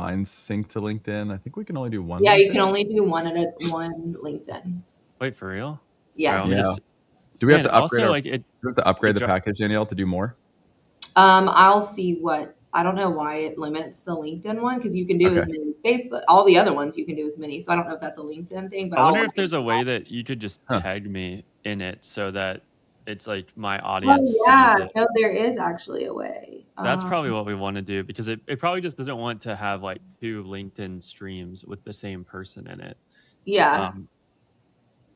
mine's synced to LinkedIn. I think we can only do one. Yeah, you LinkedIn. can only do one LinkedIn. Wait, for real? Yes. Right, Yeah. Do we have to upgrade also, our? like, Do we have to upgrade the dri- package, Danielle, to do more? I'll see what. I don't know why it limits the LinkedIn one because you can do as Okay. many Facebook. All the other ones you can do as many. So I don't know if that's a LinkedIn thing, but I I'll wonder look if there's into a way that. that you could just Huh. tag me in it so that it's like my Oh audience yeah, sees it. no, there is actually a way. That's probably what we want to do because it probably just doesn't want to have like 2 LinkedIn streams with the same person in it. Yeah.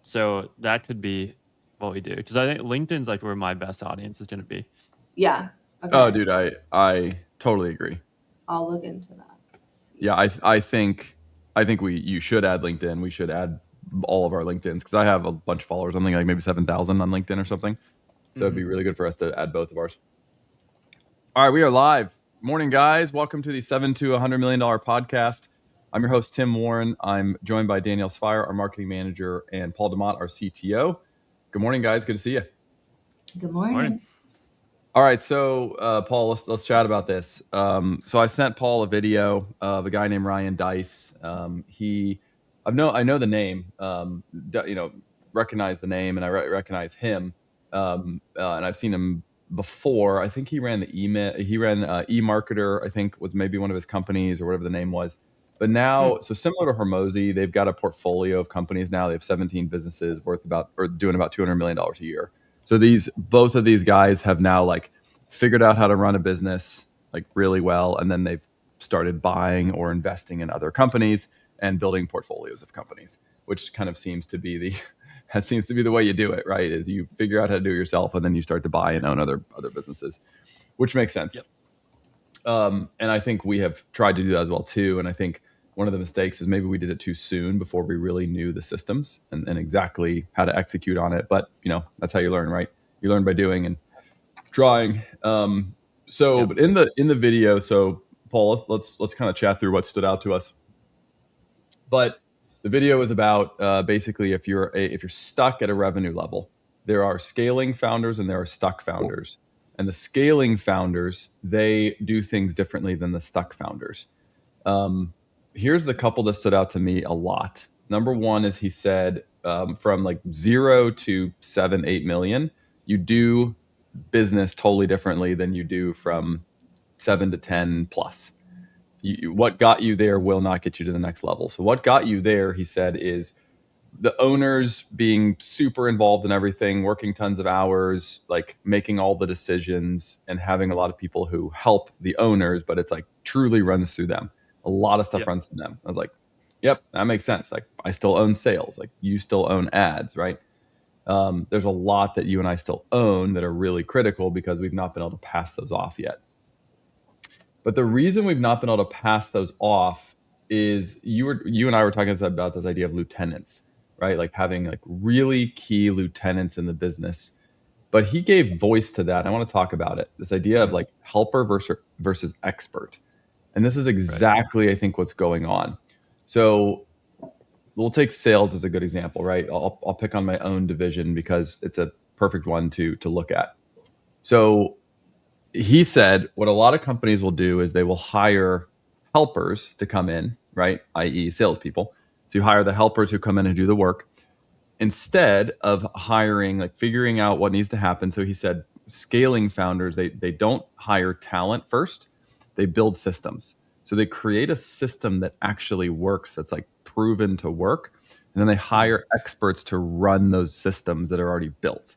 So that could be what we do because I think LinkedIn's like where my best audience is going to be. Yeah. Okay. Oh, dude, I totally agree. I'll look into that. Yeah, I think you should add LinkedIn. We should add all of our LinkedIns because I have a bunch of followers. I think like maybe 7,000 on LinkedIn or something. So it'd be really good for us to add both of ours. All right, we are live. Morning, guys. Welcome to the 7 to $100 million podcast. I'm your host, Tim Warren. I'm joined by Danielle Sfire, our marketing manager, and Paul DeMott, our CTO. Good morning, guys. Good to see you. Good morning. All right, so Paul, let's chat about this. So I sent Paul a video of a guy named Ryan Dice. I know the name, recognize the name, and I recognize him, and I've seen him before. I think he ran eMarketer. I think was maybe one of his companies or whatever the name was. But now, so similar to Hormozi, they've got a portfolio of companies now. They have 17 businesses doing about $200 million a year. So both of these guys have now like figured out how to run a business like really well, and then they've started buying or investing in other companies and building portfolios of companies, which kind of seems to be the way you do it, right? Is you figure out how to do it yourself, and then you start to buy and own other businesses, which makes sense. Yep. And I think we have tried to do that as well too. And I think one of the mistakes is maybe we did it too soon before we really knew the systems and exactly how to execute on it. But that's how you learn, right? You learn by doing and trying. But in the video, so Paul, let's kind of chat through what stood out to us. But the video is about basically if you're stuck at a revenue level, there are scaling founders and there are stuck founders. And the scaling founders, they do things differently than the stuck founders. Here's the couple that stood out to me a lot. Number one is he said from like 0 to 7, 8 million, you do business totally differently than you do from 7 to 10 plus. What got you there will not get you to the next level. So what got you there, he said, is the owners being super involved in everything, working tons of hours, like making all the decisions and having a lot of people who help the owners, but it's like truly runs through them. A lot of stuff runs through them. I was like, yep, that makes sense. Like I still own sales, like you still own ads, right? There's a lot that you and I still own that are really critical because we've not been able to pass those off yet. But the reason we've not been able to pass those off is you and I were talking about this idea of lieutenants, right? Like having like really key lieutenants in the business. But he gave voice to that. I want to talk about it. This idea of like helper versus expert. And this is exactly, I think, what's going on. So we'll take sales as a good example, right? I'll pick on my own division because it's a perfect one to look at. So he said what a lot of companies will do is they will hire helpers to come in, right? i.e. salespeople. So you hire the helpers who come in and do the work instead of hiring, like figuring out what needs to happen. So he said scaling founders, they don't hire talent first, they build systems. So they create a system that actually works, that's like proven to work. And then they hire experts to run those systems that are already built,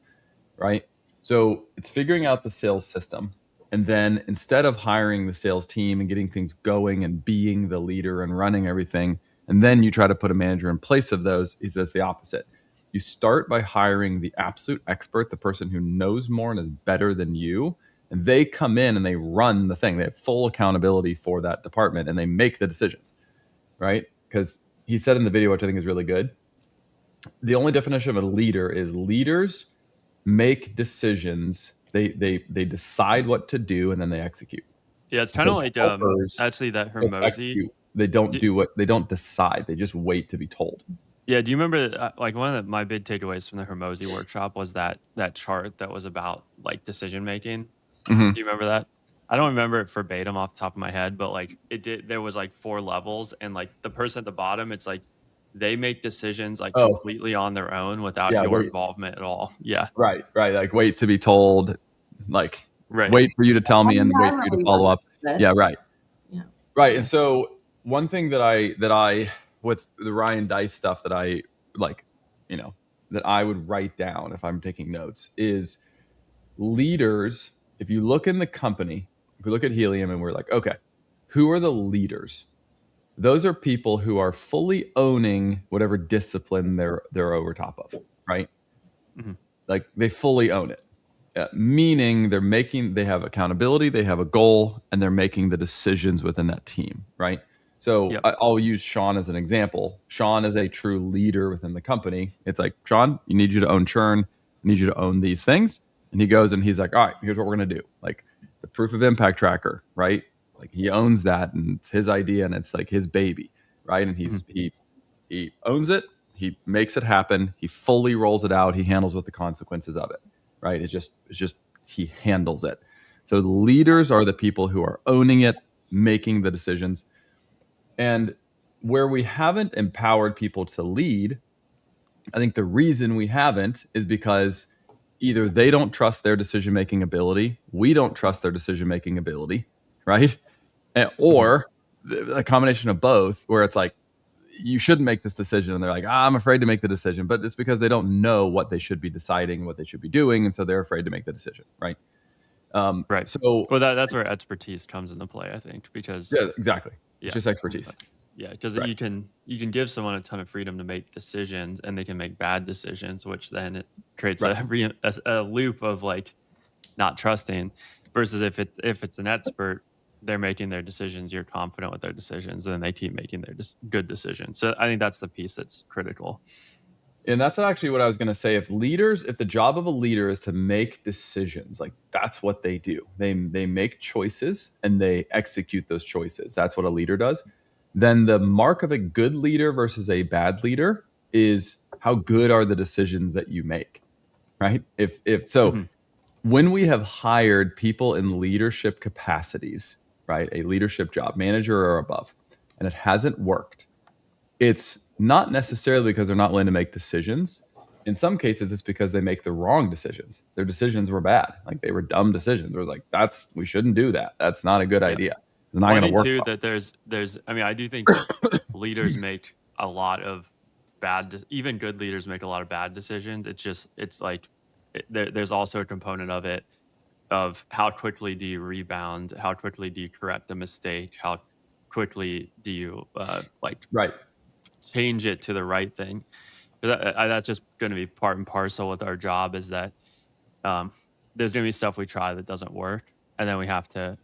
right? So it's figuring out the sales system. And then instead of hiring the sales team and getting things going and being the leader and running everything, and then you try to put a manager in place of those, he says the opposite. You start by hiring the absolute expert, the person who knows more and is better than you. And they come in and they run the thing. They have full accountability for that department and they make the decisions, right? Because he said in the video, which I think is really good, the only definition of a leader is leaders make decisions. They decide what to do and then they execute. Yeah, it's kind of like actually that Hormozi. They don't decide. They just wait to be told. Yeah, do you remember like one of my big takeaways from the Hormozi workshop was that chart that was about like decision making? Mm-hmm. Do you remember that? I don't remember it verbatim off the top of my head, but like there was like 4 levels, and like the person at the bottom, it's like they make decisions like Oh, completely on their own without yeah, your wait, involvement at all. Yeah. right, like wait to be told, like Right. wait for you to tell me and wait for you to Definitely follow up. this. Yeah, right. Yeah. Right. And so one thing that I with the Ryan Dice stuff that I like, that I would write down if I'm taking notes is leaders. If you look in the company, if we look at Helium and we're like, okay, who are the leaders? Those are people who are fully owning whatever discipline they're over top of, right? Mhm. Like they fully own it. Meaning they have accountability, they have a goal, and they're making the decisions within that team, right? So Yep. I'll use Sean as an example. Sean is a true leader within the company. It's like, Sean, you need you to own churn, I need you to own these things. And he goes and he's like, all right, here's what we're going to do. Like the proof of impact tracker, right? Like he owns that and it's his idea and it's like his baby, right? And he owns it, he makes it happen, he fully rolls it out, he handles with the consequences of it, right? It's just he handles it. So the leaders are the people who are owning it, making the decisions. And where we haven't empowered people to lead, I think the reason we haven't is because either they don't trust their decision making ability, we don't trust their decision making ability, right? Or a combination of both, where it's like, you shouldn't make this decision, and they're like, I'm afraid to make the decision, but it's because they don't know what they should be deciding, what they should be doing, and so they're afraid to make the decision, right? Right. So, Well, that's where expertise comes into play, I think, because yeah, exactly. yeah, It's just expertise. yeah, because Right. you can give someone a ton of freedom to make decisions, and they can make bad decisions, which then it creates Right. a loop of like not trusting. Versus if it's an expert, they're making their decisions, you're confident with their decisions, and then they keep making their good decisions. So I think that's the piece that's critical. And that's actually what I was going to say. If the job of a leader is to make decisions, like that's what they do. They make choices and they execute those choices. That's what a leader does. Then the mark of a good leader versus a bad leader is how good are the decisions that you make, right? If so, Mhm. when we have hired people in leadership capacities, right, a leadership job, manager or above, and it hasn't worked, it's not necessarily because they're not willing to make decisions. In some cases, it's because they make the wrong decisions. Their decisions were bad. Like they were dumb decisions. It was like, we shouldn't do that. That's not a good Yeah. idea. It's not Well, I going to think work. too Well. that there's I mean, I do think that leaders make a lot of even good leaders make a lot of bad decisions. It's like there's also a component of it of how quickly do you rebound, how quickly do you correct a mistake, how quickly do you like Right. change it to the right thing. That's just going to be part and parcel with our job, is that there's going to be stuff we try that doesn't work, and then we have to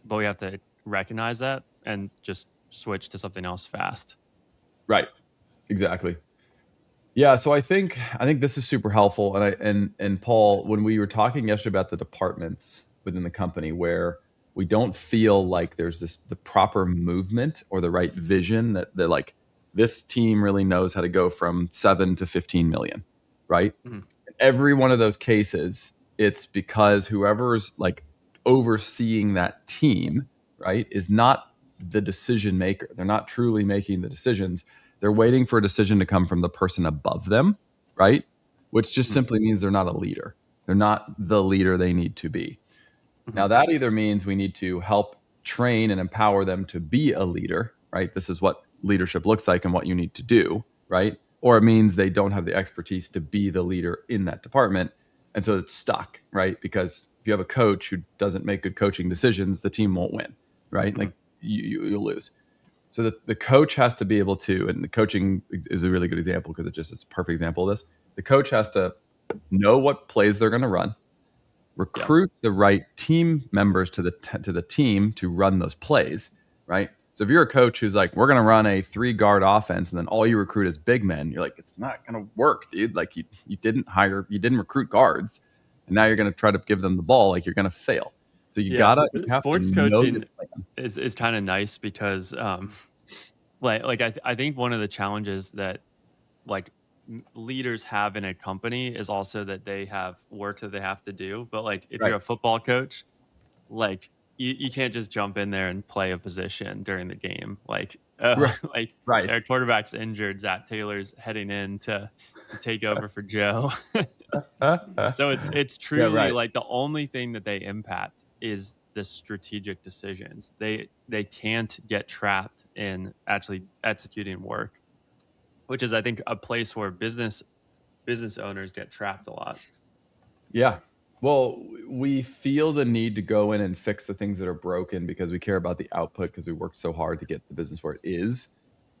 recognize that and just switch to something else fast. Right. Exactly. Yeah. So I think this is super helpful. And Paul, when we were talking yesterday about the departments within the company where we don't feel like there's the proper movement or the right vision, that like this team really knows how to go from 7 to 15 million, right? Mhm. Every one of those cases, it's because whoever's like overseeing that team, right, is not the decision maker. They're not truly making the decisions. They're waiting for a decision to come from the person above them, right? Which just Mhm. simply means they're not a leader. They're not the leader they need to be. Mhm. Now, that either means we need to help train and empower them to be a leader, right? This is what leadership looks like and what you need to do, right? Or it means they don't have the expertise to be the leader in that department. And so it's stuck, right? Because if you have a coach who doesn't make good coaching decisions, the team won't win, right? Mhm. Like you'll lose. So the coach has to be able to, and the coaching is a really good example because it's a perfect example of this. The coach has to know what plays they're going to run, recruit the right team members to the team to run those plays, right? So if you're a coach who's like, we're going to run a 3-guard offense, and then all you recruit is big men, you're like, it's not going to work, dude. Like you didn't recruit guards, and now you're going to try to give them the ball. Like you're going to fail. So you have sports to know your coaching plan. is kind of nice because I think one of the challenges that like leaders have in a company is also that they have work that they have to do. But like if Right. you're a football coach, like you can't just jump in there and play a position during the game. Like, Right. like Right. their quarterback's injured. Zach Taylor's heading in to take over for Joe. So it's truly right. like the only thing that they impact is the strategic decisions. They can't get trapped in actually executing work, which is I think a place where business owners get trapped a lot. Yeah. Well, we feel the need to go in and fix the things that are broken because we care about the output because we worked so hard to get the business where it is.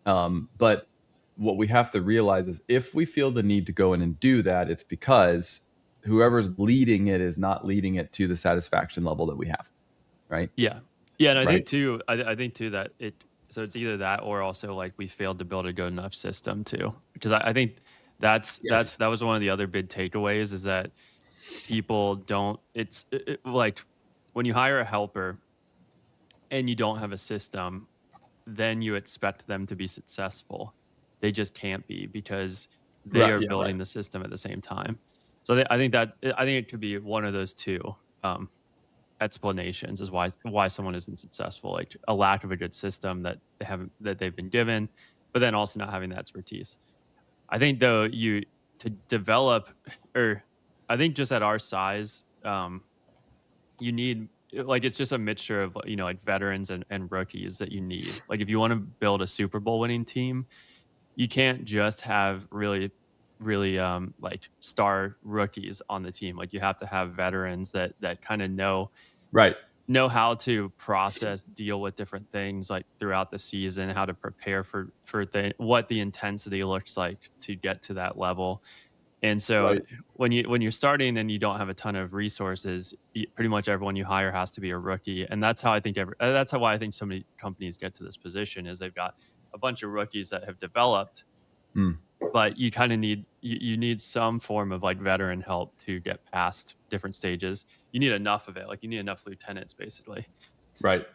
But what we have to realize is if we feel the need to go in and do that, it's because whoever's leading it is not leading it to the satisfaction level that we have. Right. Yeah. Yeah. And I Right. think too, I think too that so it's either that or also like we failed to build a good enough system too. Because I think that was one of the other big takeaways is that people don't, like when you hire a helper and you don't have a system, then you expect them to be successful. They just can't be because they Right, are yeah, building right. the system at the same time. So I think it could be one of those two explanations is why someone isn't successful, like a lack of a good system that they've been given, but then also not having the expertise. I think though to develop, or I think just at our size, you need like it's just a mixture of like veterans and rookies that you need. Like if you want to build a Super Bowl winning team, you can't just have really like star rookies on the team. Like you have to have veterans that kind of know Right. how to process, deal with different things like throughout the season, how to prepare for what the intensity looks like to get to that level. And so Right. when you're starting and you don't have a ton of resources, pretty much everyone you hire has to be a rookie. And that's how I think why I think so many companies get to this position is they've got a bunch of rookies that have developed, but you kind of need you need some form of like veteran help to get past different stages. You need enough of it, like you need enough lieutenants basically. Right.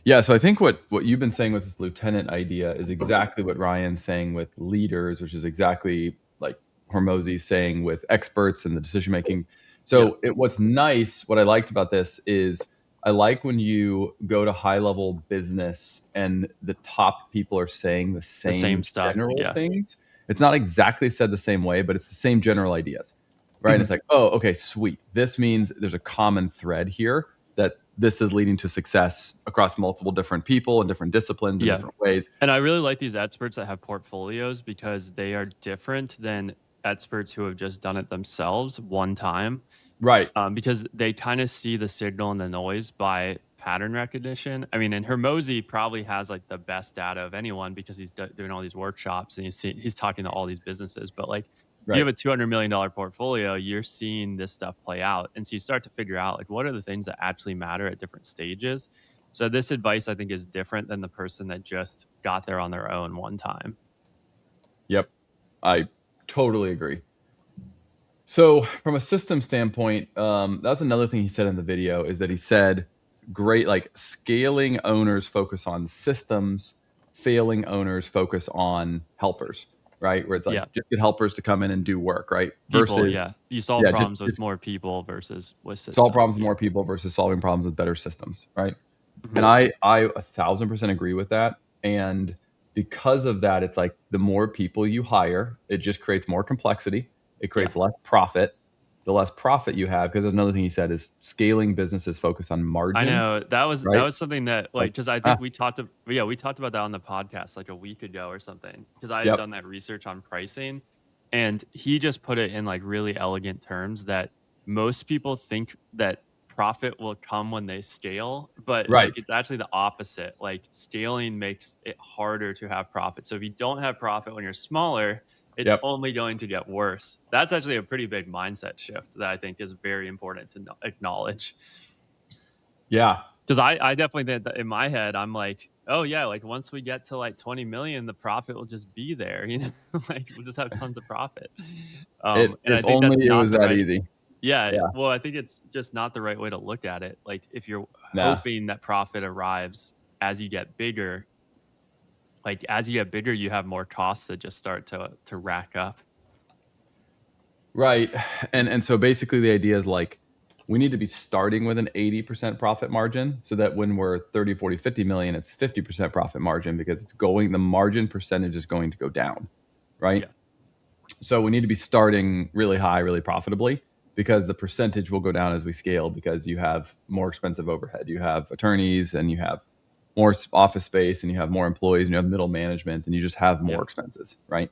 Yeah. So I think what you've been saying with this lieutenant idea is exactly what Ryan's saying with leaders, which is exactly like Hormozi's saying with experts and the decision making. So what's nice, what I liked about this is I like when you go to high level business and the top people are saying the same stuff. general Yeah. things. It's not exactly said the same way, but it's the same general ideas. Right. And it's like, oh, okay, sweet. This means there's a common thread here that this is leading to success across multiple different people and different disciplines in different ways. And I really like these experts that have portfolios because they are different than experts who have just done it themselves one time. Right. Because they kind of see the signal and the noise by pattern recognition. I mean, and Hormozi probably has like the best data of anyone because he's doing all these workshops and he's talking to all these businesses. But like, you have a $200 million portfolio, you're seeing this stuff play out. And so you start to figure out like, what are the things that actually matter at different stages? So this advice, I think, is different than the person that just got there on their own one time. Yep. I totally agree. So from a system standpoint, that's another thing he said in the video is that he said, great, like scaling owners focus on systems, failing owners focus on helpers. Right, where it's like just get helpers to come in and do work, right? People, you solve problems with more people versus with systems. Solve problems with more people versus solving problems with better systems, right? Mm-hmm. And I 1,000% agree with that. And because of that, it's like the more people you hire, it just creates more complexity. It creates less profit. The less profit you have, because there's another thing he said is scaling businesses focus on margin. I know that was something that like because I think we talked about that on the podcast like a week ago or something because I had done that research on pricing, and he just put it in like really elegant terms that most people think that profit will come when they scale, but like, it's actually the opposite. Like scaling makes it harder to have profit. So if you don't have profit when you're smaller, it's only going to get worse. That's actually a pretty big mindset shift that I think is very important to acknowledge. Yeah. Because I definitely think that in my head, I'm like, oh yeah, like once we get to like 20 million, the profit will just be there, you know, like we'll just have tons of profit. And I think only it was that easy. Yeah. Well, I think it's just not the right way to look at it. Like if you're hoping that profit arrives as you get bigger, like as you get bigger, you have more costs that just start to rack up. Right. And so basically the idea is like we need to be starting with an 80% profit margin so that when we're 30, 40, 50 million, it's 50% profit margin because the margin percentage is going to go down, right? Yeah. So we need to be starting really high, really profitably, because the percentage will go down as we scale because you have more expensive overhead. You have attorneys and you have more office space and you have more employees and you have middle management and you just have more expenses, right?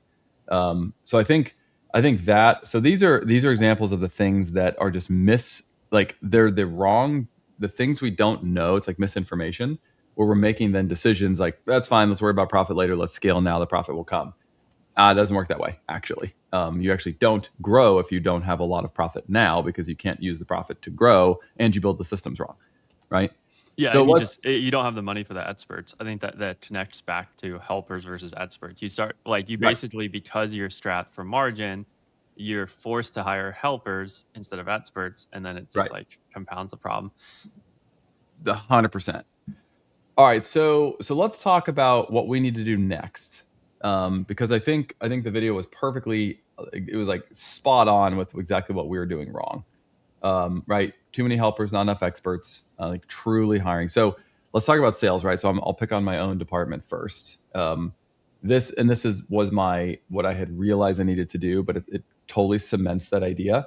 So I think that, so these are examples of the things that are just they're the things we don't know. It's like misinformation where we're making then decisions like, that's fine, let's worry about profit later, let's scale now, the profit will come. It doesn't work that way, actually. You actually don't grow if you don't have a lot of profit now because you can't use the profit to grow and you build the systems wrong, right? Yeah, So and you don't have the money for the experts. I think that connects back to helpers versus experts. You start basically, because you're strapped for margin, you're forced to hire helpers instead of experts, and then it just compounds the problem. 100%. All right, so let's talk about what we need to do next, because I think the video was it was like spot on with exactly what we were doing wrong. Right? Too many helpers, not enough experts, like truly hiring. So let's talk about sales, right? So I'll pick on my own department first. This was what I had realized I needed to do, but it totally cements that idea.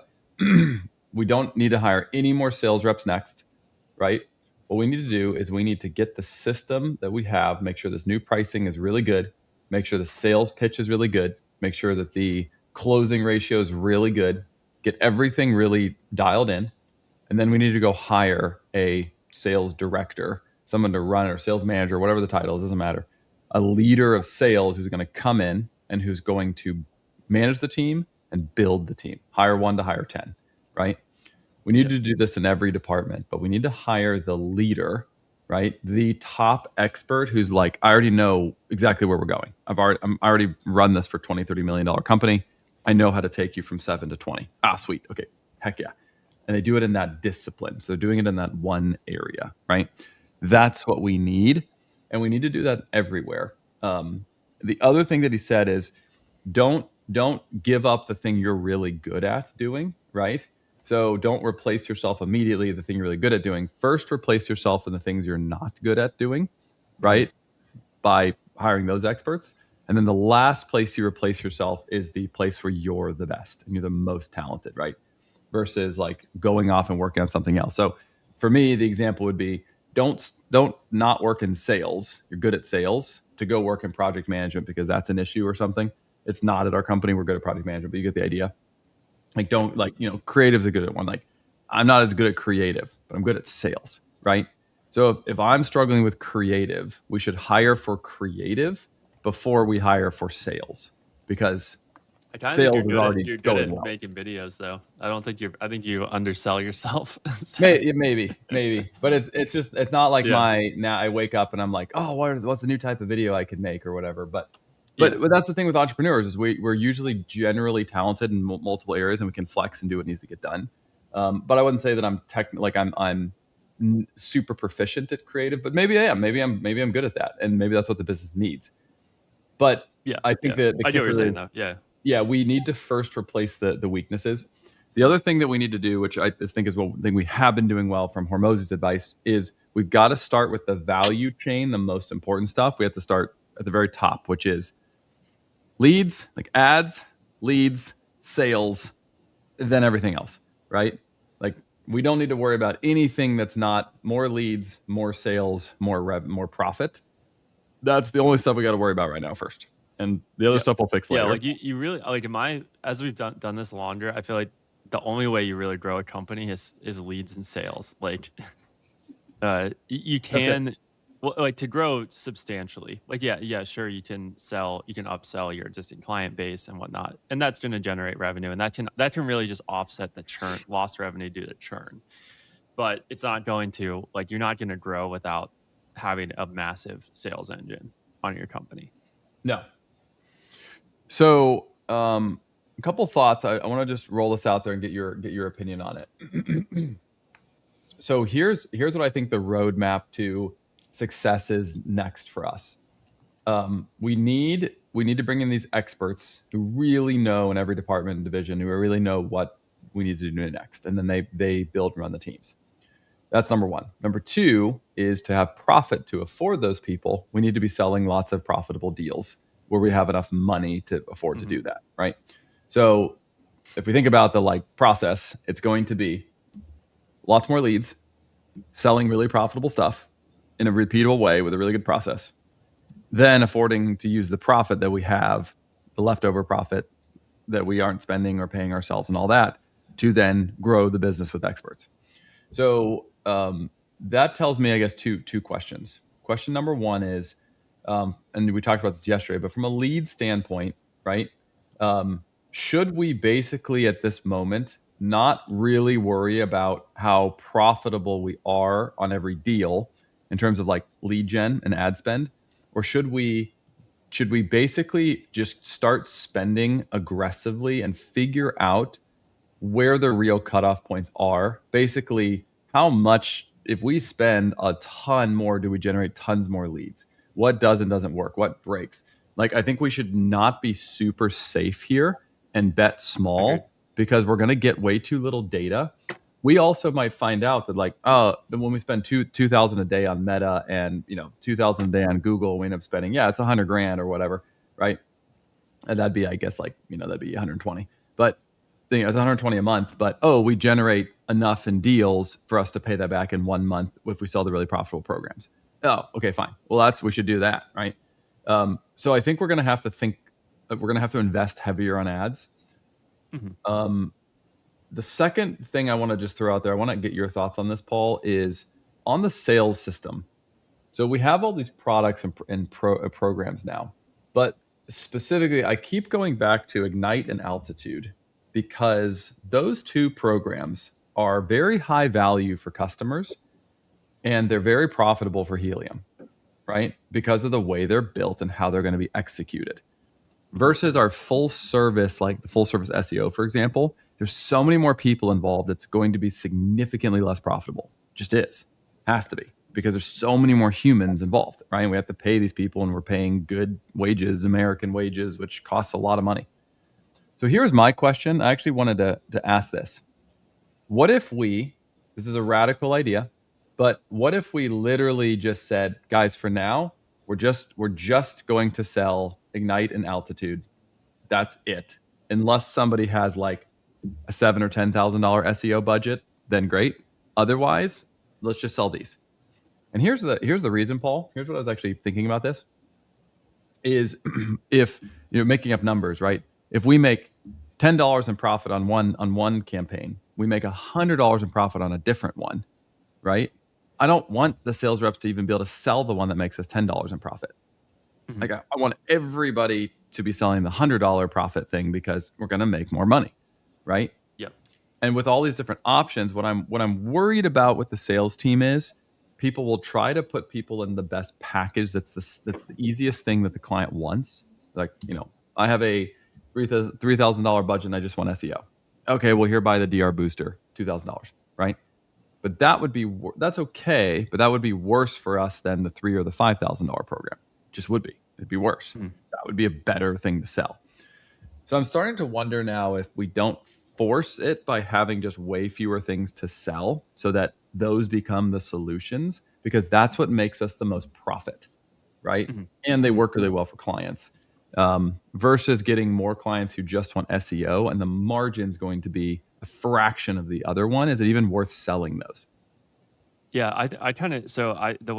We don't need to hire any more sales reps next, right? What we need to do is we need to get the system that we have, make sure this new pricing is really good, make sure the sales pitch is really good, make sure that the closing ratio is really good, get everything really dialed in. And then we need to go hire a sales director, someone to run, or sales manager, whatever the title is, doesn't matter. A leader of sales who's going to come in and who's going to manage the team and build the team. Hire 1 to hire 10, right? We need to do this in every department, but we need to hire the leader, right? The top expert who's like, I already know exactly where we're going. I already run this for $20, $30 million company. I know how to take you from 7 to 20. Sweet. Okay. Heck yeah. And they do it in that discipline. So they're doing it in that one area, right? That's what we need. And we need to do that everywhere. The other thing that he said is don't give up the thing you're really good at doing, right? So don't replace yourself immediately, the thing you're really good at doing. First, replace yourself in the things you're not good at doing, right? By hiring those experts. And then the last place you replace yourself is the place where you're the best and you're the most talented, right? Versus like going off and working on something else. So for me, the example would be don't not work in sales. You're good at sales to go work in project management because that's an issue or something. It's not at our company. We're good at project management, but you get the idea. Like creative's a good at one. Like I'm not as good at creative, but I'm good at sales, right? So if I'm struggling with creative, we should hire for creative before we hire for sales, because sales is already you're good going at well. making videos, though. I think you undersell yourself. Maybe, but it's not like now I wake up and I'm like, oh, what's the new type of video I could make or whatever. But that's the thing with entrepreneurs is we're usually generally talented in multiple areas and we can flex and do what needs to get done. But I wouldn't say that I'm super proficient at creative, but maybe I am. Maybe I'm good at that, and maybe that's what the business needs. But I think that I get what you're saying, though. Yeah, we need to first replace the weaknesses. The other thing that we need to do, which I think is one thing we have been doing well from Hormozi's advice, is we've got to start with the value chain, the most important stuff. We have to start at the very top, which is leads, like ads, leads, sales, then everything else, right? Like we don't need to worry about anything that's not more leads, more sales, more profit. That's the only stuff we got to worry about right now first. And the other stuff we'll fix later. Yeah, like you really like as we've done this longer, I feel like the only way you really grow a company is leads and sales. Like you can to grow substantially. Like sure, you can upsell your existing client base and whatnot, and that's going to generate revenue, and that can really just offset the churn, lost revenue due to churn. But it's not going to, like, you're not going to grow without having a massive sales engine on your company. No. So a couple thoughts. I want to just roll this out there and get your opinion on it. So here's what I think the roadmap to success is next for us. We need to bring in these experts who really know in every department and division, who really know what we need to do next. And then they build and run the teams. That's number one. Number two is to have profit to afford those people. We need to be selling lots of profitable deals where we have enough money to afford to do that, right? So if we think about the like process, it's going to be lots more leads, selling really profitable stuff in a repeatable way with a really good process, then affording to use the profit that we have, the leftover profit that we aren't spending or paying ourselves and all that, to then grow the business with experts. So that tells me, I guess, two questions. Question number one is, and we talked about this yesterday, but from a lead standpoint, right? Should we basically at this moment not really worry about how profitable we are on every deal in terms of like lead gen and ad spend, or should we basically just start spending aggressively and figure out where the real cutoff points are? Basically, how much, if we spend a ton more, do we generate tons more leads? What does and doesn't work? What breaks? Like, I think we should not be super safe here and bet small because we're going to get way too little data. We also might find out that like, when we spend 2,000 a day on Meta and 2,000 a day on Google, we end up spending, it's $100,000 or whatever, right? And that'd be, I guess, like that'd be 120. But it's 120 a month. But we generate enough in deals for us to pay that back in 1 month if we sell the really profitable programs. Oh, okay, fine. Well, we should do that, right? So I think we're going to have to invest heavier on ads. The second thing I want to just throw out there, I want to get your thoughts on this, Paul, is on the sales system. So we have all these products and programs now, but specifically, I keep going back to Ignite and Altitude because those two programs are very high value for customers and they're very profitable for Helium, right? Because of the way they're built and how they're going to be executed. Versus our full service, like the full service SEO, for example, there's so many more people involved. It's going to be significantly less profitable. Just is. Has to be. Because there's so many more humans involved, right? And we have to pay these people and we're paying good wages, American wages, which costs a lot of money. So here's my question. I actually wanted to ask this. What if this is a radical idea, but what if we literally just said, guys, for now, we're just going to sell Ignite and Altitude. That's it. Unless somebody has like a $7,000 or $10,000 SEO budget, then great. Otherwise, let's just sell these. And here's the reason, Paul. Here's what I was actually thinking about this. Is if you're making up numbers, right? If we make $10 in profit on one campaign, we make $100 in profit on a different one, right? I don't want the sales reps to even be able to sell the one that makes us $10 in profit. Like I want everybody to be selling the $100 profit thing because we're going to make more money, right? Yep. And with all these different options, what I'm worried about with the sales team is people will try to put people in the best package that's the easiest thing that the client wants. Like, I have a $3,000 budget and I just want SEO. Okay, well, here, buy the DR booster, $2,000, right? But that's okay, but that would be worse for us than the $3,000 or the $5,000 program. Just would be. It'd be worse. That would be a better thing to sell. So I'm starting to wonder now if we don't force it by having just way fewer things to sell so that those become the solutions, because that's what makes us the most profit, right? And they work really well for clients versus getting more clients who just want SEO and the margin's going to be a fraction of the other one. Is it even worth selling those? Yeah, the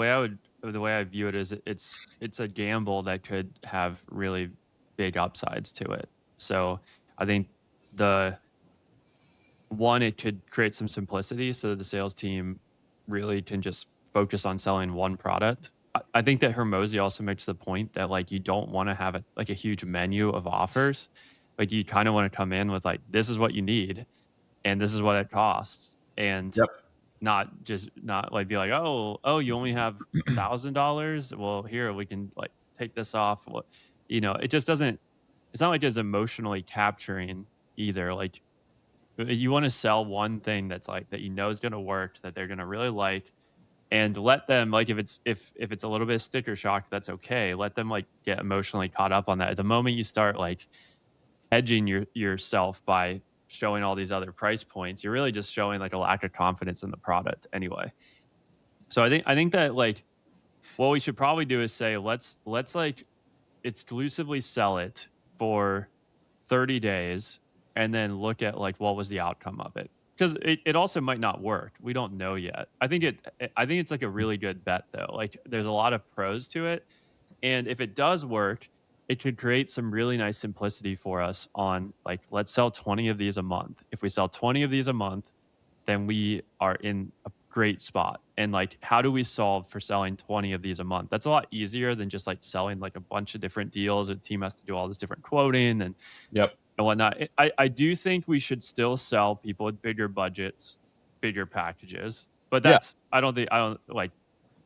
way I view it is it's a gamble that could have really big upsides to it. So I think it could create some simplicity so that the sales team really can just focus on selling one product. I think that Hormozi also makes the point that like you don't want to have a huge menu of offers. Like you kind of want to come in with like, this is what you need and this is what it costs. And not like be like, oh, you only have $1,000. Well, here we can like take this off. Well, it just doesn't. It's not like it's emotionally capturing either. Like you want to sell one thing that's like that is going to work, that they're going to really like, and let them like if it's a little bit of sticker shock, that's okay. Let them like get emotionally caught up on that. At the moment you start like hedging yourself by showing all these other price points, you're really just showing like a lack of confidence in the product anyway. So I think that like what we should probably do is say let's like exclusively sell it for 30 days and then look at like what was the outcome of it, because it also might not work. We don't know yet. I think it's like a really good bet though. Like there's a lot of pros to it, and if it does work, it could create some really nice simplicity for us on like, let's sell 20 of these a month. If we sell 20 of these a month, then we are in a great spot. And like, how do we solve for selling 20 of these a month? That's a lot easier than just like selling like a bunch of different deals. A team has to do all this different quoting and Yep. and whatnot. I do think we should still sell people with bigger budgets, bigger packages. But that's I don't like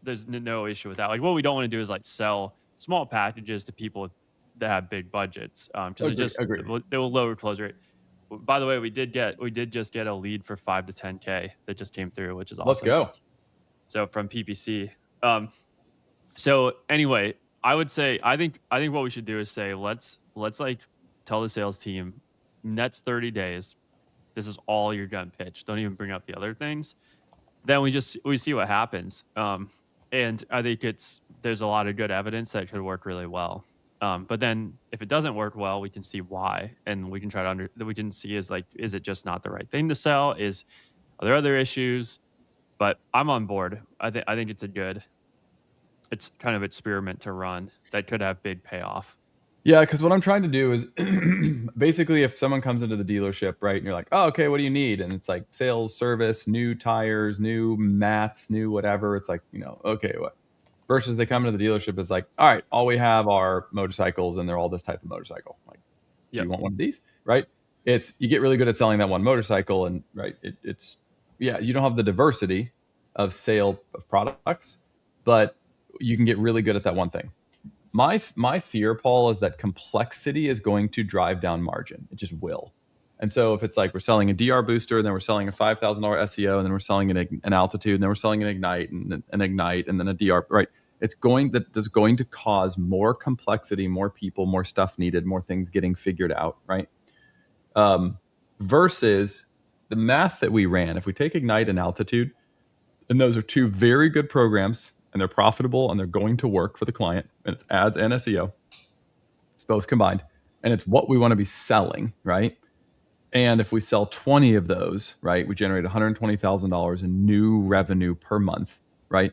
there's no issue with that. Like what we don't want to do is like sell small packages to people that have big budgets. Because it will lower close rate. By the way, we did just get a lead for 5 to 10K that just came through, which is awesome. Let's go. So from PPC. So anyway, I would say I think what we should do is say let's like tell the sales team next 30 days, this is all you're gonna pitch. Don't even bring up the other things. Then we see what happens. And I think there's a lot of good evidence that it could work really well. But then if it doesn't work well, we can see why, and we can try to we can see is it just not the right thing to sell? Are there other issues? But I'm on board. I think it's kind of experiment to run that could have big payoff. Yeah, because what I'm trying to do is basically if someone comes into the dealership, right, and you're like, oh, okay, what do you need? And it's like sales, service, new tires, new mats, new whatever. It's like, okay, what? Versus they come into the dealership, it's like, all right, all we have are motorcycles and they're all this type of motorcycle. Like, do you want one of these? Right? You get really good at selling that one motorcycle, and right, you don't have the diversity of sale of products, but you can get really good at that one thing. My fear, Paul, is that complexity is going to drive down margin. It just will. And so if it's like we're selling a DR booster, and then we're selling a $5,000 SEO, and then we're selling an altitude, and then we're selling an ignite, and an ignite, and then a DR, right? That's going to cause more complexity, more people, more stuff needed, more things getting figured out, right? Versus the math that we ran. If we take ignite and altitude, and those are two very good programs, and they're profitable, and they're going to work for the client, and it's ads and SEO. It's both combined, and it's what we want to be selling, right? And if we sell 20 of those, right, we generate $120,000 in new revenue per month, right?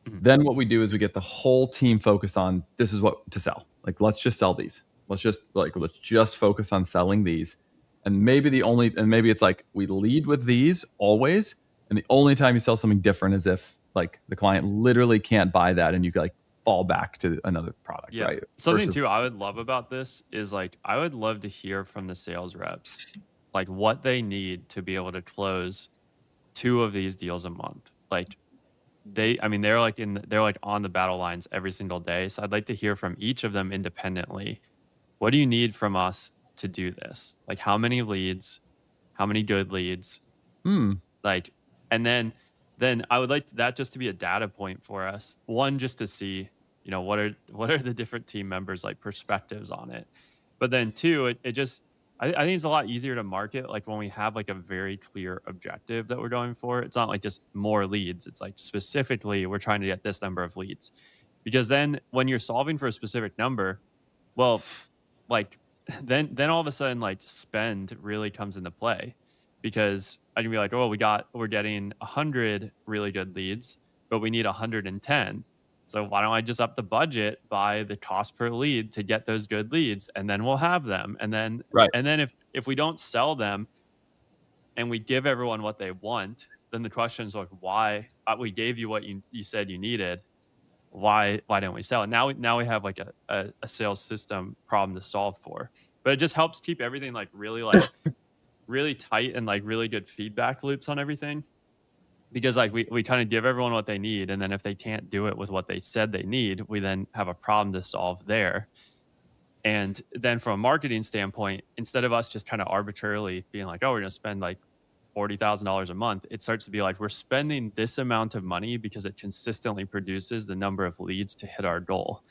Mm-hmm. Then what we do is we get the whole team focused on this is what to sell. Like, let's just sell these. Let's just focus on selling these. And maybe it's like we lead with these always, and the only time you sell something different is if like the client literally can't buy that, and you like fall back to another product. Yeah. Right? Something too I would love about this is like I would love to hear from the sales reps like what they need to be able to close 2 of these deals a month. Like they're like on the battle lines every single day. So I'd like to hear from each of them independently. What do you need from us to do this? Like how many leads, how many good leads? Like, and then I would like that just to be a data point for us. One, just to see, what are the different team members like perspectives on it. But then 2, I think it's a lot easier to market like when we have like a very clear objective that we're going for. It's not like just more leads. It's like specifically we're trying to get this number of leads. Because then when you're solving for a specific number, well, like then all of a sudden like spend really comes into play. Because I can be like, oh, we're getting 100 really good leads, but we need 110. So why don't I just up the budget by the cost per lead to get those good leads, and then we'll have them. And then if we don't sell them and we give everyone what they want, then the question is like, why we gave you what you said you needed. Why didn't we sell it? Now we have like a sales system problem to solve for. But it just helps keep everything like really really tight and like really good feedback loops on everything. Because like we kind of give everyone what they need, and then if they can't do it with what they said they need, we then have a problem to solve there. And then from a marketing standpoint, instead of us just kind of arbitrarily being like, oh, we're going to spend like $40,000 a month, it starts to be like we're spending this amount of money because it consistently produces the number of leads to hit our goal.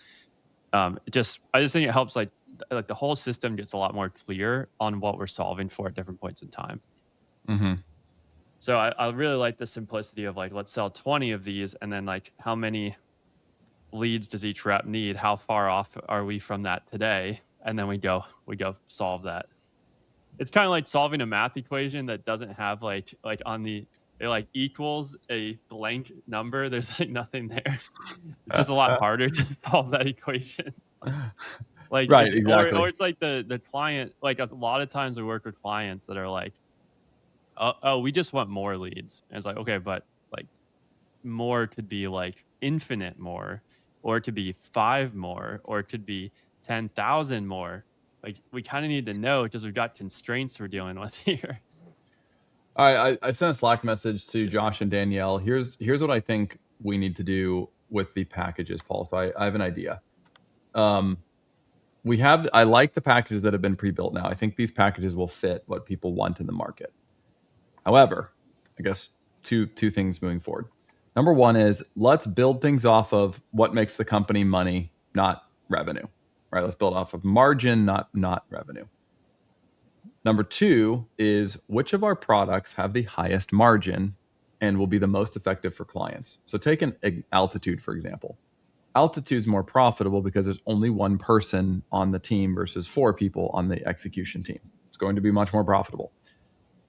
I just think it helps like like the whole system gets a lot more clear on what we're solving for at different points in time. Mm-hmm. So I really like the simplicity of like, let's sell 20 of these, and then like how many leads does each rep need? How far off are we from that today? And then we go solve that. It's kind of like solving a math equation that doesn't have like on the, it like equals a blank number. There's like nothing there. It's just a lot harder to solve that equation. Like, Right, exactly. Or it's like the client, like a lot of times we work with clients that are like, oh, we just want more leads. And it's like, okay, but like more could be like infinite more, or it could be 5 more, or it could be 10,000 more. Like we kind of need to know because we've got constraints we're dealing with here. All right, I sent a Slack message to Josh and Danielle. Here's what I think we need to do with the packages, Paul. So I have an idea. I like the packages that have been pre-built now. I think these packages will fit what people want in the market. However, I guess two things moving forward. Number one is let's build things off of what makes the company money, not revenue. Right? Let's build off of margin, not revenue. Number two is which of our products have the highest margin and will be the most effective for clients. So take an Altitude, for example. Altitude is more profitable because there's only one person on the team versus 4 people on the execution team. It's going to be much more profitable.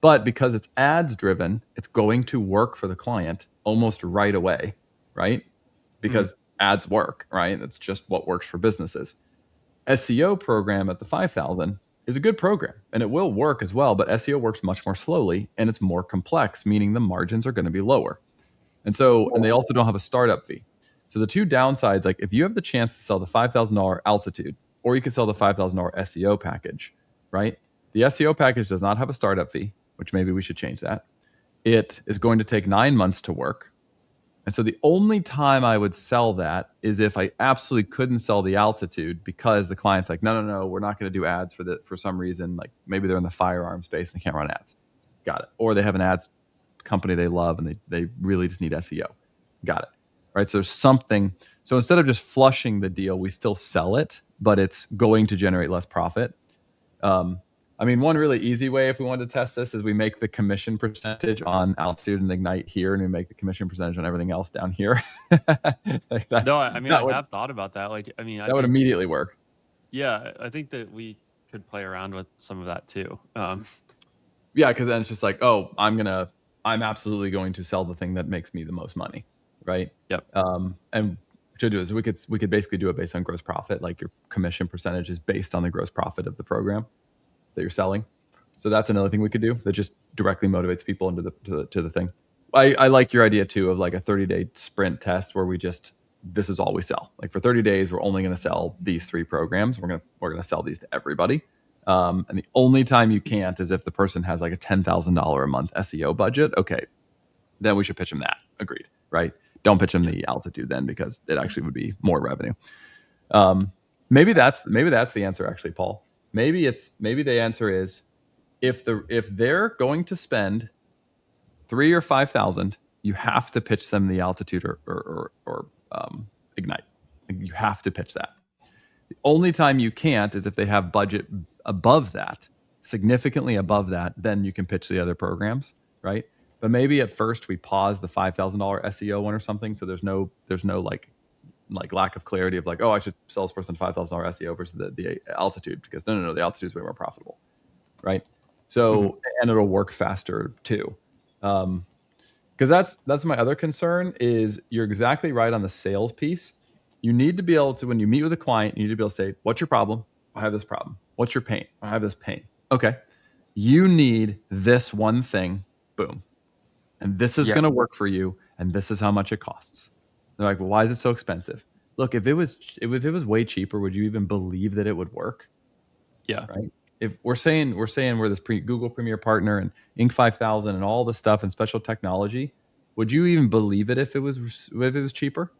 But because it's ads driven, it's going to work for the client almost right away, right? Because ads work, right? That's just what works for businesses. SEO program at the 5,000 is a good program and it will work as well, but SEO works much more slowly and it's more complex, meaning the margins are going to be lower. And they also don't have a startup fee. So the two downsides, like if you have the chance to sell the $5,000 Altitude, or you can sell the $5,000 SEO package, right? The SEO package does not have a startup fee, which maybe we should change that. It is going to take 9 months to work. And so the only time I would sell that is if I absolutely couldn't sell the Altitude because the client's like, no, we're not going to do ads for some reason. Like maybe they're in the firearm space and they can't run ads. Got it. Or they have an ads company they love and they really just need SEO. Got it. Right. So there's something. So instead of just flushing the deal, we still sell it, but it's going to generate less profit. I mean, one really easy way if we wanted to test this is we make the commission percentage on Altitude and Ignite here, and we make the commission percentage on everything else down here. I have thought about that. Like, I mean, that would immediately work. Yeah, I think that we could play around with some of that too. Yeah, because then it's just like, oh, I'm absolutely going to sell the thing that makes me the most money, right? Yep. And what to do is we could basically do it based on gross profit. Like your commission percentage is based on the gross profit of the program that you're selling. So that's another thing we could do that just directly motivates people into the thing. I like your idea too of like a 30-day sprint test where this is all we sell. Like for 30 days, we're only going to sell these 3 programs. We're going to sell these to everybody. And the only time you can't is if the person has like a $10,000 a month SEO budget. Okay, then we should pitch them that. Agreed, right? Don't pitch them the Altitude then because it actually would be more revenue. Maybe that's the answer actually, Paul. Maybe the answer is if they're going to spend 3,000 or 5,000, you have to pitch them the Altitude or Ignite. You have to pitch that. The only time you can't is if they have budget above that, significantly above that, then you can pitch the other programs, right? But maybe at first we pause the $5,000 SEO one or something, so there's no like lack of clarity of like, oh, I should sell this person $5,000 SEO versus the Altitude because no, the Altitude is way more profitable, right? So and it'll work faster too, because that's my other concern is you're exactly right on the sales piece. You need to be able to, when you meet with a client, you need to be able to say, what's your problem? I have this problem. What's your pain? I have this pain. Okay, you need this one thing. Boom, and this is going to work for you, and this is how much it costs. They're like, well, why is it so expensive? Look, if it was way cheaper, would you even believe that it would work? Yeah. Right. If we're saying we're this Google Premier partner and Inc. 5000 and all this stuff and special technology, would you even believe it if it was cheaper?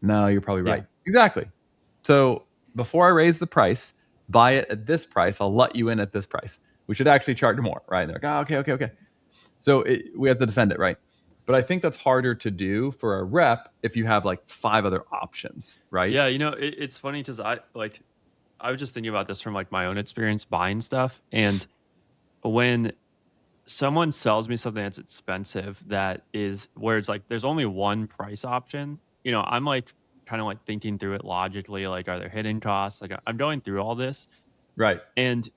No, you're probably right. Yeah. Exactly. So before I raise the price, buy it at this price. I'll let you in at this price. We should actually charge more, right? And they're like, oh, okay. So we have to defend it, right? But I think that's harder to do for a rep if you have like 5 other options, right? Yeah, it's funny because I was just thinking about this from like my own experience buying stuff, and when someone sells me something that's expensive, that is where it's like there's only one price option, I'm like kind of like thinking through it logically, like are there hidden costs? Like I'm going through all this, Right. and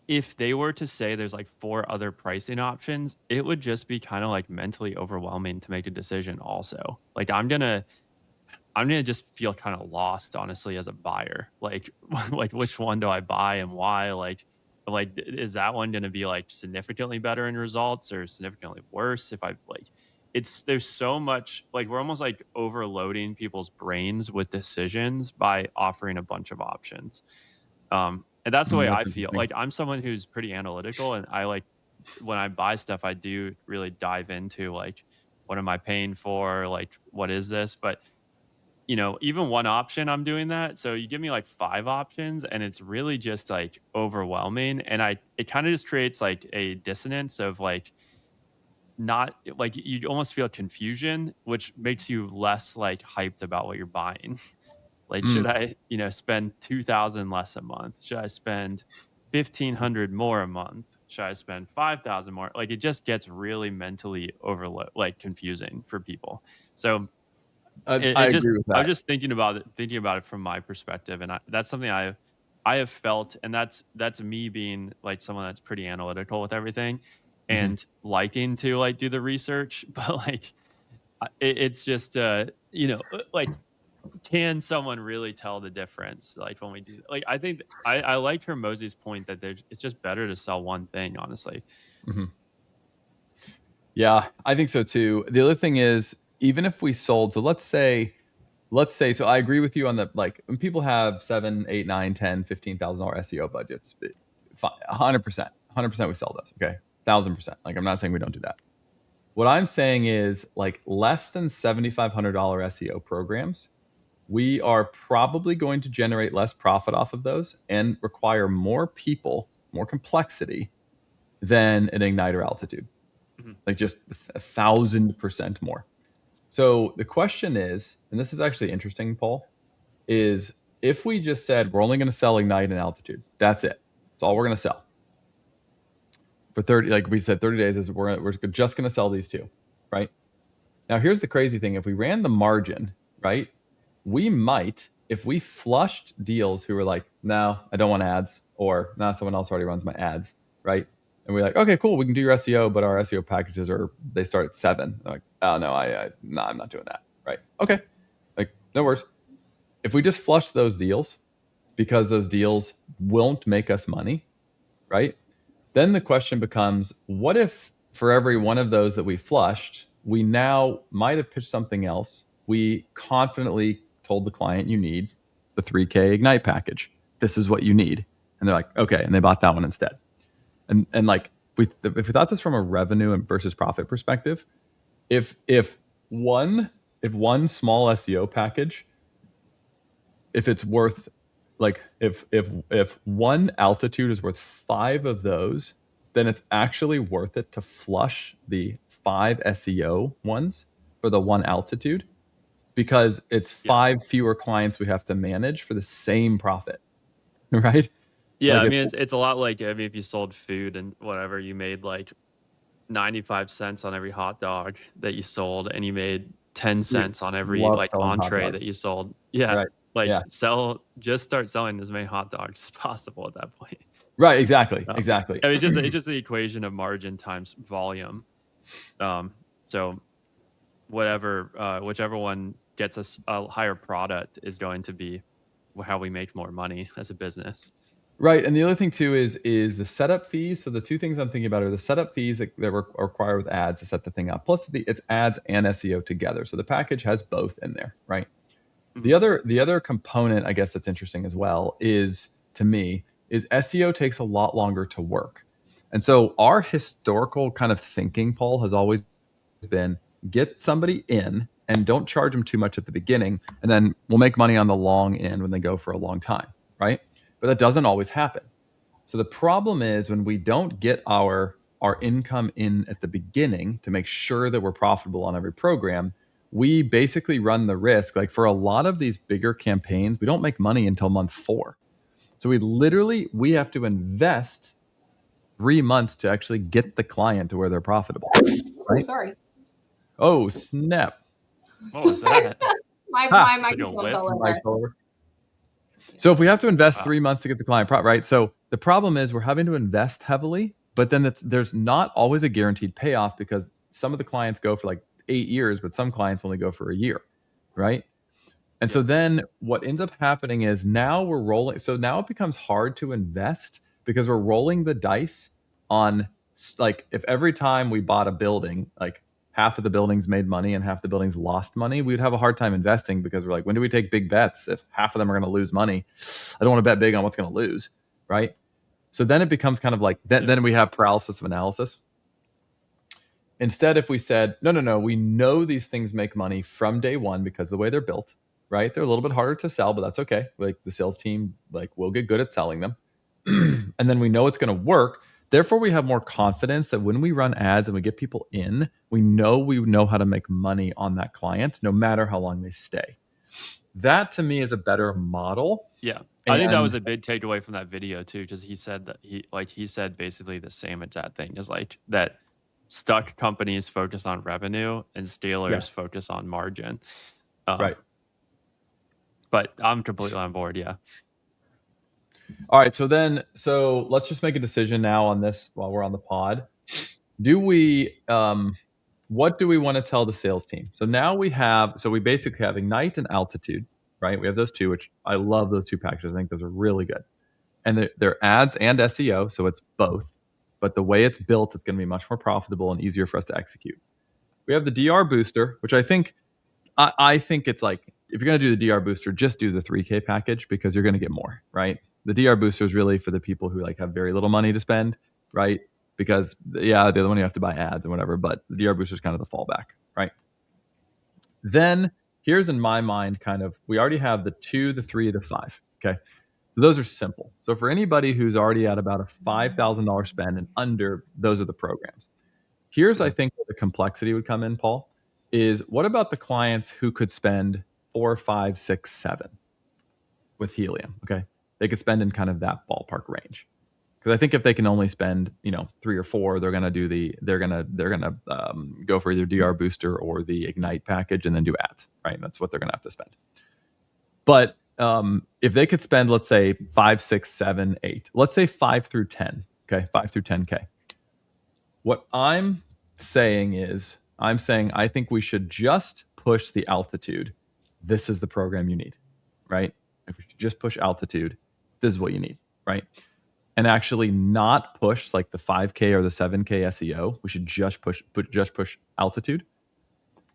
if they were to say there's like four other pricing options, it would just be kind of like mentally overwhelming to make a decision also. Like I'm gonna just feel kind of lost, honestly, as a buyer. Like, like which one do I buy and why? Like is that one gonna be like significantly better in results or significantly worse? If I like, there's so much, like we're almost like overloading people's brains with decisions by offering a bunch of options. And that's the way That's I feel. interesting. Like I'm someone who's pretty analytical, and I like when I buy stuff, I do really dive into like what am I paying for? Like what is this? But even one option, I'm doing that. So you give me like five options and it's really just like overwhelming. And it kind of just creates like a dissonance of like, not like you almost feel confusion, which makes you less like hyped about what you're buying. Like, should I, spend 2,000 less a month? Should I spend 1,500 more a month? Should I spend 5,000 more? Like, it just gets really mentally like confusing for people. So I it just, agree with I was that. just thinking about it from my perspective, and that's something I have felt, and that's me being like someone that's pretty analytical with everything, and liking to like do the research, but like it's just like, can someone really tell the difference? Like when we do, like I think I like Hermosi's point that it's just better to sell one thing, honestly. Yeah, I think so too. The other thing is, even if we sold, so let's say, so I agree with you on the, like, when people have 7, 8, 9, 10, $15,000 SEO budgets, 100% we sell those. Okay. 1,000%. Like, I'm not saying we don't do that. What I'm saying is, like, less than $7,500 SEO programs, we are probably going to generate less profit off of those and require more people, more complexity than an Ignite or Altitude. Like just 1,000% more. So the question is, and this is actually interesting, Paul, is if we just said we're only going to sell Ignite and Altitude, that's it. That's all we're going to sell. For 30, like we said, 30 days is we're just going to sell these two, right? Now, here's the crazy thing. If we ran the margin, right, we might, if we flushed deals who were like, no, I don't want ads, or no, someone else already runs my ads, right? And we're like, okay, cool, we can do your SEO, but our SEO packages they start at 7. They're like, oh no, I'm not doing that, right? Okay, like no worries. If we just flush those deals because those deals won't make us money, right? Then the question becomes, what if for every one of those that we flushed, we now might have pitched something else? We confidently told the client, you need the 3K Ignite package. This is what you need. And they're like, okay. And they bought that one instead. And like, if we thought this from a revenue and versus profit perspective, if one small SEO package, if it's worth, like, if one Altitude is worth 5 of those, then it's actually worth it to flush the 5 SEO ones for the 1 Altitude, because it's 5 fewer clients we have to manage for the same profit, right? Yeah, Like I mean, it's a lot like, I mean, if you sold food and whatever, you made like 95 cents on every hot dog that you sold, and you made 10 cents on every love like selling hot entree dogs. that you sold. Yeah. Right. Like Yeah. just start selling as many hot dogs as possible at that point. Right. Exactly. Exactly. I mean, it's just the equation of margin times volume. So whichever one gets us a higher product is going to be how we make more money as a business. Right. And the other thing too is the setup fees. So the two things I'm thinking about are the setup fees that are required with ads to set the thing up. Plus it's ads and SEO together. So the package has both in there, right? Mm-hmm. The other component, I guess, that's interesting as well is, to me, is SEO takes a lot longer to work. And so our historical kind of thinking, Paul, has always been get somebody in and don't charge them too much at the beginning, and then we'll make money on the long end when they go for a long time, right? But that doesn't always happen. So the problem is when we don't get our income in at the beginning to make sure that we're profitable on every program, we basically run the risk. Like for a lot of these bigger campaigns, we don't make money until month 4. So we have to invest 3 months to actually get the client to where they're profitable. Right? Sorry. Oh, snap. What was that? My Ha! It's like a microphone whip. fell over. Mike Oliver. So if we have to invest Wow. 3 months to get the client right? So the problem is we're having to invest heavily, but then there's not always a guaranteed payoff because some of the clients go for like 8 years, but some clients only go for a year, right? And so then what ends up happening is now we're rolling. So now it becomes hard to invest because we're rolling the dice on, like, if every time we bought a building, like half of the buildings made money and half the buildings lost money, we'd have a hard time investing because we're like, when do we take big bets if half of them are going to lose money? I don't want to bet big on what's going to lose, right? So then it becomes kind of like, then we have paralysis of analysis. Instead, if we said, no, we know these things make money from day one because of the way they're built, right? They're a little bit harder to sell, but that's okay. Like the sales team, like we'll get good at selling them. And then we know it's going to work. Therefore, we have more confidence that when we run ads and we get people in, we know how to make money on that client, no matter how long they stay. That to me is a better model. Yeah. I think that was a big takeaway from that video too, because he said that he said basically the same exact thing, is like that stuck companies focus on revenue and scalers focus on margin. Right. But I'm completely on board. Yeah. All right. So let's just make a decision now on this while we're on the pod. Do we, what do we want to tell the sales team? So now we basically have Ignite and Altitude, right? We have those two, which I love those two packages. I think those are really good. And they're ads and SEO. So it's both. But the way it's built, it's going to be much more profitable and easier for us to execute. We have the DR Booster, which I think it's like, if you're going to do the DR Booster, just do the 3K package because you're going to get more, right? The DR Booster is really for the people who like have very little money to spend, right? Because the other one you have to buy ads and whatever, but the DR Booster is kind of the fallback, right? Then here's in my mind kind of, we already have the 2, the 3, the 5, okay? So those are simple. So for anybody who's already at about a $5,000 spend and under, those are the programs. Here's, I think, where the complexity would come in, Paul, is what about the clients who could spend 4, 5, 6, 7 with Helium? Okay, they could spend in kind of that ballpark range. Because I think if they can only spend 3 or 4, they're gonna go for either DR Booster or the Ignite package and then do ads, right? That's what they're gonna have to spend. But if they could spend, let's say 5, 6, 7, 8, let's say 5 through 10, okay, 5 through 10K. What I'm saying is, I think we should just push the Altitude. This is the program you need, right? If we should just push Altitude, this is what you need, right? And actually not push like the 5K or the 7K SEO. We should just push Altitude,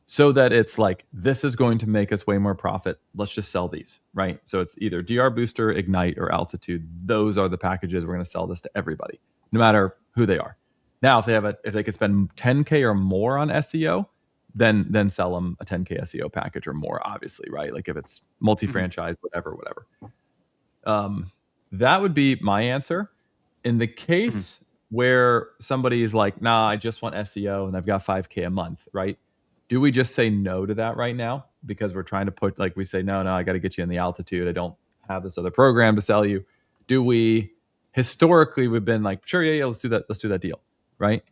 so that it's like, this is going to make us way more profit. Let's just sell these, right? So it's either DR Booster, Ignite, or Altitude. Those are the packages. We're going to sell this to everybody, no matter who they are. Now, if they could spend 10K or more on SEO, then sell them a 10K SEO package or more, obviously, right? Like if it's multi-franchise, whatever. That would be my answer. In the case where somebody is like, nah, I just want SEO and I've got 5K a month, right? Do we just say no to that right now? Because we're trying to put, like, we say, no, I got to get you in the Altitude. I don't have this other program to sell you. Do we, historically, we've been like, sure, yeah, let's do that. Let's do that deal, right?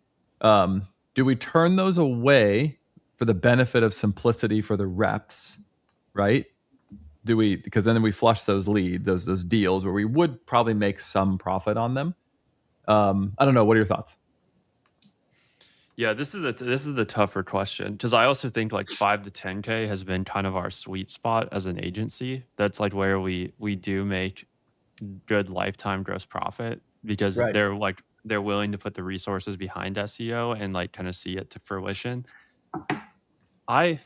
Do we turn those away for the benefit of simplicity for the reps, right? Do we, because then we flush those leads, those deals where we would probably make some profit on them. I don't know. What are your thoughts? Yeah, this is the tougher question, because I also think like 5 to 10K has been kind of our sweet spot as an agency. That's like where we do make good lifetime gross profit, because they're willing to put the resources behind SEO and like kind of see it to fruition. I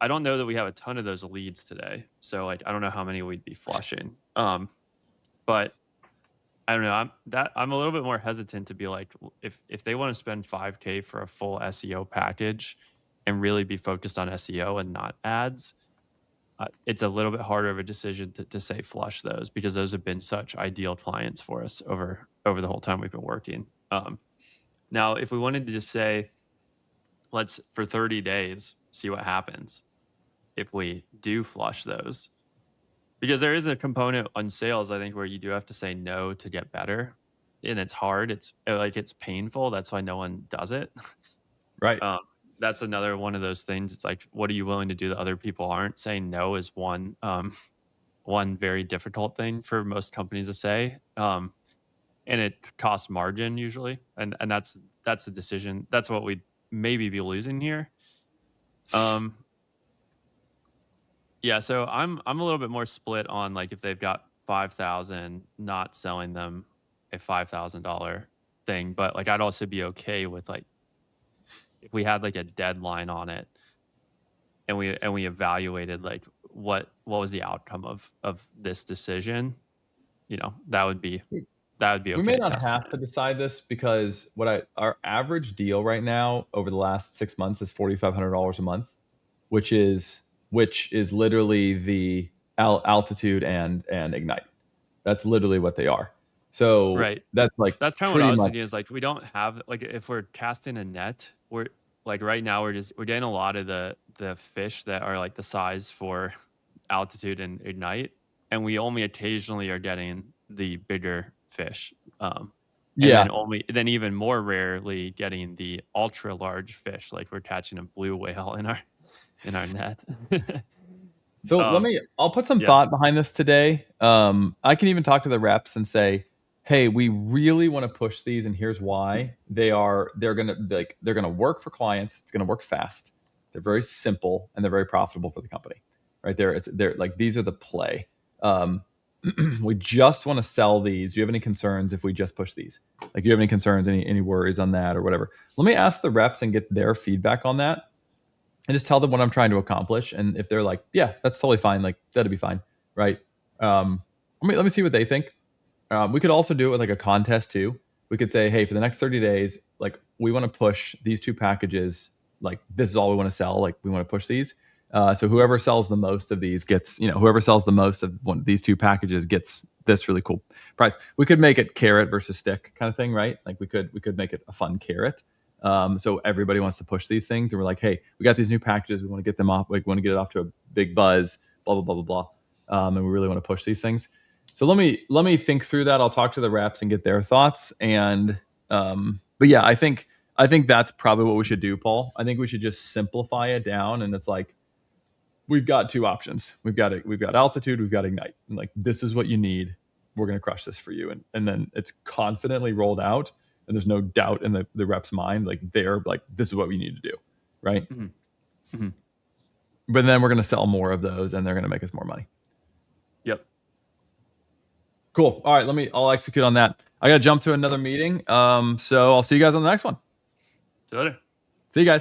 don't know that we have a ton of those leads today, so like I don't know how many we'd be flushing. But I don't know. I'm a little bit more hesitant to be like, if they want to spend 5K for a full SEO package and really be focused on SEO and not ads, it's a little bit harder of a decision to say flush those, because those have been such ideal clients for us over the whole time we've been working. Now, if we wanted to just say, let's for 30 days see what happens if we do flush those, Because there is a component on sales, I think, where you do have to say no to get better, and it's hard. It's painful. That's why no one does it. Right. That's another one of those things. It's like, what are you willing to do that other people aren't? Saying no is one very difficult thing for most companies to say, and it costs margin usually, and that's a decision. That's what we'd maybe be losing here. Yeah, so I'm a little bit more split on like if they've got 5,000, not selling them a $5,000 thing, but like I'd also be okay with like if we had like a deadline on it and we evaluated like what was the outcome of this decision, that would be okay. We may not testing have it. to decide this because our average deal right now over the last 6 months is $4,500 a month, which is literally the altitude and ignite. That's literally what they are. So Right. that's like That's kind of what I pretty was much thinking is like we don't have like if we're casting a net, we're like right now we're getting a lot of the fish that are like the size for altitude and ignite, and we only occasionally are getting the bigger fish. And yeah. then even more rarely getting the ultra large fish, like we're catching a blue whale in our net. So I'll put some yeah. thought behind this today. I can even talk to the reps and say, hey, we really want to push these, and here's why. They're gonna work for clients. It's gonna work fast. They're very simple and they're very profitable for the company. Right there, they're like these are the play. We just want to sell these. Do you have any concerns if we just push these? Like, do you have any concerns, any worries on that or whatever? Let me ask the reps and get their feedback on that. And just tell them what I'm trying to accomplish. And if they're like, yeah, that's totally fine, like that'd be fine, right? Let me see what they think. We could also do it with like a contest too. We could say, hey, for the next 30 days, like we want to push these 2 packages. Like this is all we want to sell. Like we want to push these. So whoever sells the most of these gets, whoever sells the most of one of these 2 packages gets this really cool prize. We could make it carrot versus stick kind of thing, right? Like we could make it a fun carrot. So everybody wants to push these things, and we're like, hey, we got these new packages. We want to get them off. Like, we want to get it off to a big buzz. Blah blah blah blah blah. And we really want to push these things. So let me think through that. I'll talk to the reps and get their thoughts. And but yeah, I think that's probably what we should do, Paul. I think we should just simplify it down, and it's like we've got 2 options. We've got altitude. We've got ignite. And like this is what you need. We're gonna crush this for you, and then it's confidently rolled out. And there's no doubt in the rep's mind, like they're like, this is what we need to do, right? Mm-hmm. Mm-hmm. But then we're going to sell more of those, and they're going to make us more money. Yep. Cool. All right, I'll execute on that. I got to jump to another meeting. So I'll see you guys on the next one. See you later. See you guys.